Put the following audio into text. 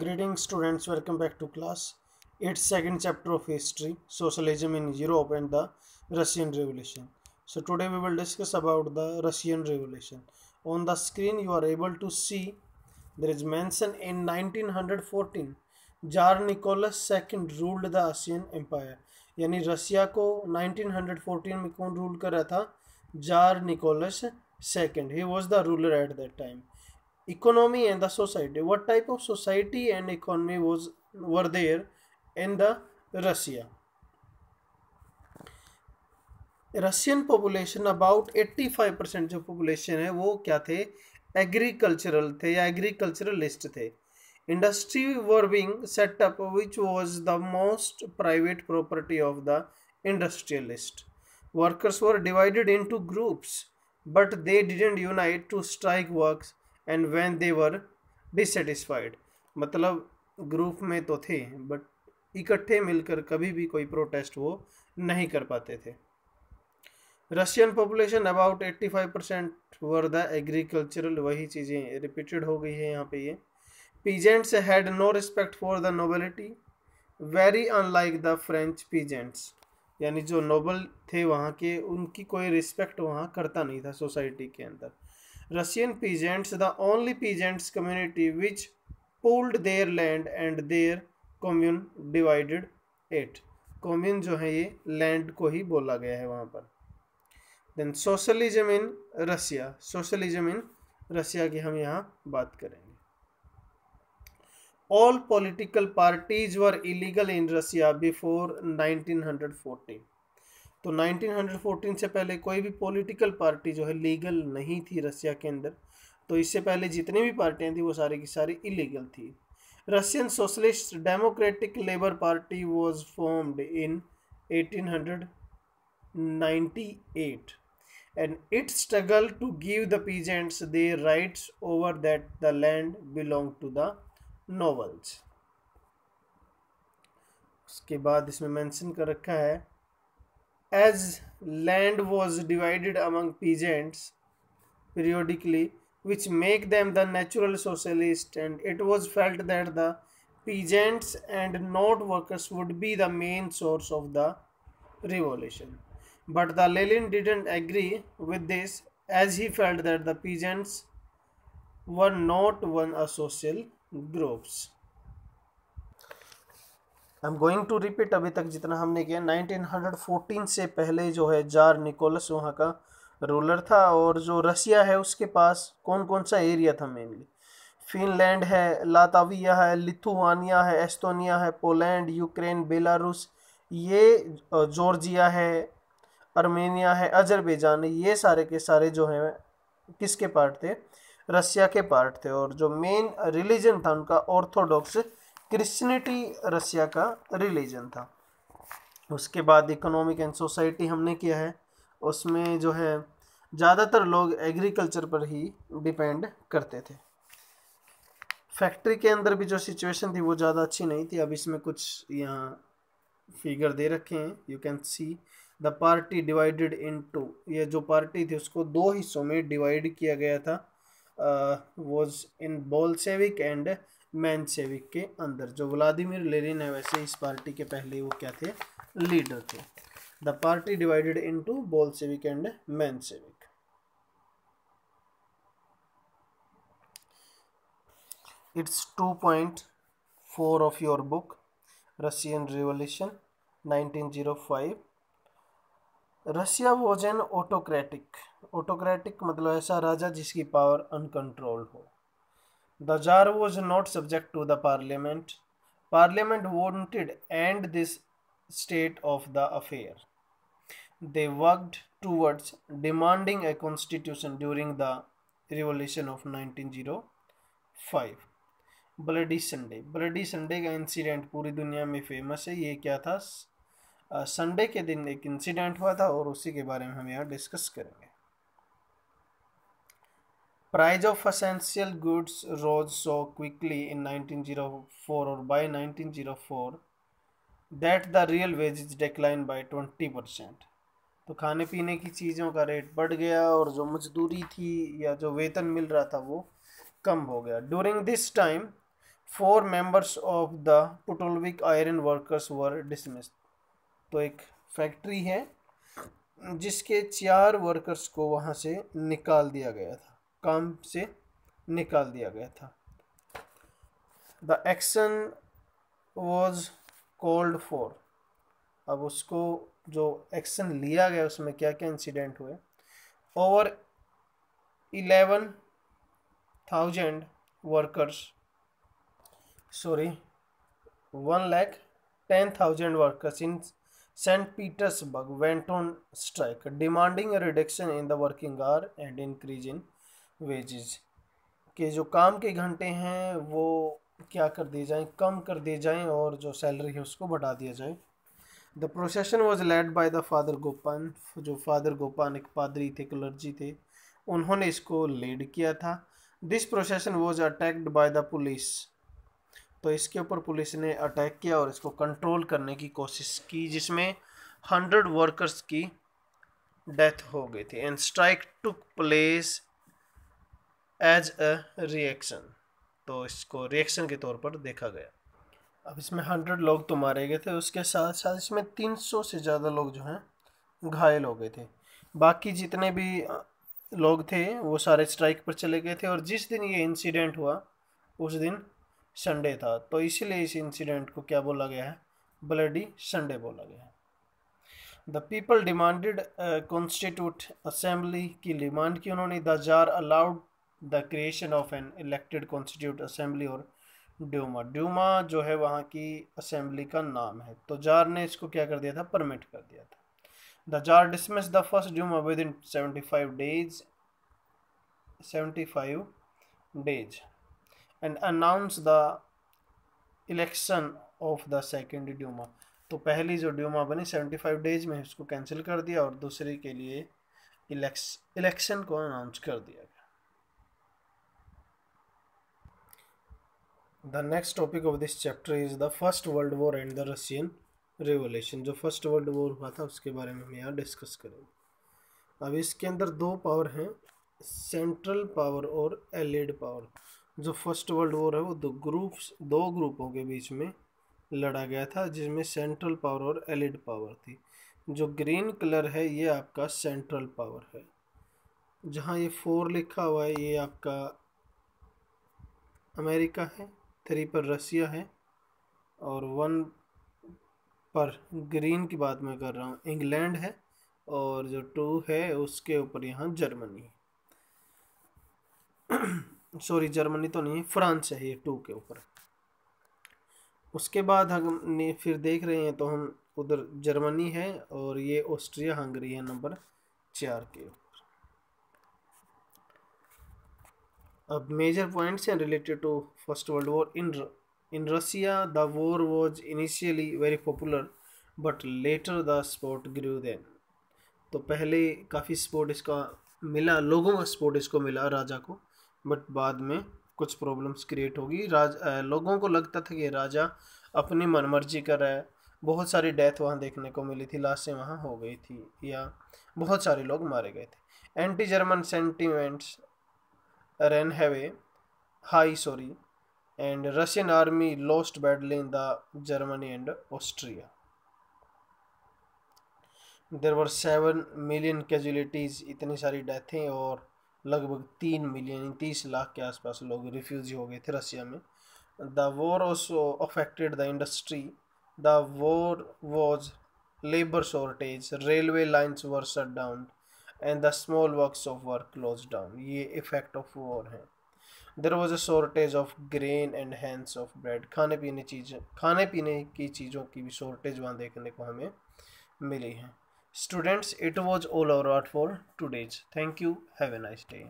Greetings students, welcome back to class. It's second chapter of history, socialism in Europe and the Russian Revolution. So today we will discuss about the Russian Revolution. On the screen you are able to see there is mention in 1914 tsar Nicholas II ruled the Russian Empire. यानी रसिया को 1914 में कौन rule कर रहा था? Tsar Nicholas II. He was the ruler at that time. Economy and the society. What type of society and economy were there in the Russia? Russian population about 85% जो population है वो क्या थे? एग्रीकल्चरल थे या एग्रीकल्चरलिस्ट थे. Industry were being set up which was the most private property of the industrialist. Workers were divided into groups but they didn't unite to strike works and when they were dissatisfied. मतलब group में तो थे but इकट्ठे मिलकर कभी भी कोई protest वो नहीं कर पाते थे. Russian population about 85% were the agricultural. वही चीज़ें रिपीटेड हो गई है यहाँ पे. ये peasants had no respect for the nobility very unlike the French peasants. यानी जो नोबल थे वहाँ के उनकी कोई रिस्पेक्ट वहाँ करता नहीं था सोसाइटी के अंदर. Russian peasants the only peasants community which pooled their land and their commune divided it. Commune जो है ये लैंड को ही बोला गया है वहाँ पर. Then socialism in Russia. Socialism in Russia की हम यहाँ बात करेंगे. All political parties were illegal in Russia before 1914. तो 1914 से पहले कोई भी पॉलिटिकल पार्टी जो है लीगल नहीं थी रशिया के अंदर. तो इससे पहले जितनी भी पार्टियां थी वो सारी की सारी इलीगल थी. Russian socialist democratic labour party was formed in 1898 and it struggled to give the peasants their rights over that the land belonged to the nobles. उसके बाद इसमें मेंशन कर रखा है as land was divided among peasants periodically which make them the natural socialist, and it was felt that the peasants and not workers would be the main source of the revolution. But the Lenin didn't agree with this as he felt that the peasants were not one of social groups. I'm going to repeat अभी तक जितना हमने किया. 1914 से पहले जो है jar Nicholas वहाँ का रूलर था और जो रसिया है उसके पास कौन कौन सा एरिया था? मेनली फिनलैंड है, लाताविया है, लिथुआनिया है, एस्टोनिया है, पोलैंड, यूक्रेन, बेलारूस, ये जॉर्जिया है, अर्मेनिया है, अजरबैजान है. ये सारे के सारे जो हैं किसके पार्ट थे? रसिया के पार्ट थे. और जो मेन रिलीजन था उनका ऑर्थोडॉक्स क्रिश्चियनिटी रसिया का रिलीजन था. उसके बाद इकोनॉमिक एंड सोसाइटी हमने किया है. उसमें जो है ज़्यादातर लोग एग्रीकल्चर पर ही डिपेंड करते थे. फैक्ट्री के अंदर भी जो सिचुएशन थी वो ज़्यादा अच्छी नहीं थी. अब इसमें कुछ यहाँ फिगर दे रखे हैं. You can see the party divided into. ये जो पार्टी थी उसको दो हिस्सों में डिवाइड किया गया था. Was in Bolshevik and Menshevik के अंदर. जो व्लादिमीर लेनिन है वैसे इस पार्टी के पहले वो क्या थे? लीडर थे. The party divided into Bolshevik and Menshevik. It's 2.4 of your book Russian revolution 1905. Russia was an autocratic. Autocratic मतलब ऐसा राजा जिसकी पावर अनकंट्रोल्ड हो. The tsar was not subject to the parliament. Parliament wanted and this state of the affair. They worked towards demanding a constitution during the revolution of 1905. Bloody Sunday. Bloody Sunday का incident पूरी दुनिया में famous है. ये क्या था? Sunday के दिन एक इंसिडेंट हुआ था और उसी के बारे में हम यहाँ डिस्कस करेंगे. Price of essential goods rose so quickly in 1904 और by 1904 that the real wages decline by 20%. तो खाने पीने की चीज़ों का रेट बढ़ गया और जो मजदूरी थी या जो वेतन मिल रहा था वो कम हो गया. During this time 4 members of the Puttolvik iron workers were dismissed. तो एक फैक्ट्री है जिसके 4 वर्कर्स को वहाँ से निकाल दिया गया था, काम से निकाल दिया गया था. The action was called for. अब उसको जो एक्शन लिया गया उसमें क्या क्या इंसिडेंट हुए. Over 11,000 workers 1,10,000 workers in St. Petersburg went on strike, demanding a reduction in the working hour and increase in wages. कि जो काम के घंटे हैं वो क्या कर दिए जाएं, कम कर दिए जाएं और जो सैलरी है उसको बढ़ा दिया जाए. The procession was led by the father Gapon. जो फादर गोपान एक पादरी थे, क्लर्जी थे, उन्होंने इसको लीड किया था. This procession was attacked by the police. तो इसके ऊपर पुलिस ने अटैक किया और इसको कंट्रोल करने की कोशिश की, जिसमें 100 वर्कर्स की डेथ हो गई थी. And strike took place as a reaction. तो इसको रिएक्शन के तौर पर देखा गया. अब इसमें 100 लोग तो मारे गए थे, उसके साथ साथ इसमें 300 से ज़्यादा लोग जो हैं घायल हो गए थे. बाकी जितने भी लोग थे वो सारे स्ट्राइक पर चले गए थे. और जिस दिन ये इंसिडेंट हुआ उस दिन संडे था, तो इसलिए इस इंसिडेंट को क्या बोला गया है, ब्लडी संडे बोला गया है. The people demanded constitute assembly की डिमांड की उन्होंने. The jar allowed the creation of an elected constitute assembly और ड्यूमा. ड्यूमा जो है वहाँ की असेंबली का नाम है. तो जार ने इसको क्या कर दिया था, परमिट कर दिया था. The tsar dismiss the first Duma within 75 days and announce the election of the second Duma. तो पहली जो ड्यूमा बनी 75 डेज में उसको कैंसिल कर दिया और दूसरी के लिए इलेक्शन को अनाउंस कर दिया गया. The next topic of this chapter is the first world war and the Russian revolution. जो फर्स्ट वर्ल्ड वॉर हुआ था उसके बारे में हम यहाँ डिस्कस करेंगे. अब इसके अंदर 2 पावर हैं, सेंट्रल पावर और एलिड पावर. जो फर्स्ट वर्ल्ड वॉर है वो 2 ग्रुपों के बीच में लड़ा गया था, जिसमें सेंट्रल पावर और एलिड पावर थी. जो ग्रीन कलर है ये आपका सेंट्रल पावर है. जहाँ ये 4 लिखा हुआ है ये आपका अमेरिका है, 3 पर रसिया है और 1 पर ग्रीन की बात मैं कर रहा हूँ इंग्लैंड है, और जो 2 है उसके ऊपर यहाँ जर्मनी. सॉरी जर्मनी तो नहीं, फ्रांस है ये 2 के ऊपर. उसके बाद हम फिर देख रहे हैं तो हम उधर जर्मनी है और ये ऑस्ट्रिया हंगरी है नंबर 4 के ऊपर. अब मेजर पॉइंट्स हैं related to first world war. In Russia the war was initially very popular but later the support grew then. तो पहले काफ़ी सपोर्ट इसका मिला, लोगों का सपोर्ट इसको मिला राजा को, बट बाद में कुछ प्रॉब्लम्स क्रिएट होगी. लोगों को लगता था कि राजा अपनी मनमर्जी कर रहा है. बहुत सारी डेथ वहाँ देखने को मिली थी, लाशें वहाँ हो गई थी या बहुत सारे लोग मारे गए थे. Anti German sentiments run high and Russian army lost battle in the Germany and Austria. There were 7 million casualties. इतनी सारी डेथें और लगभग 3 मिलियन 30 लाख के आसपास लोग रिफ्यूजी हो गए थे रसिया में. The war also affected the industry. The war was labour shortage, railway lines were shut down and the small works of were close down. ये इफेक्ट ऑफ वॉर है. There was a shortage of grain and hands of bread. खाने पीने की चीज़ों की भी shortage वहाँ देखने को हमें मिली है. Students, it was all our art for today's. Thank you. Have a nice day.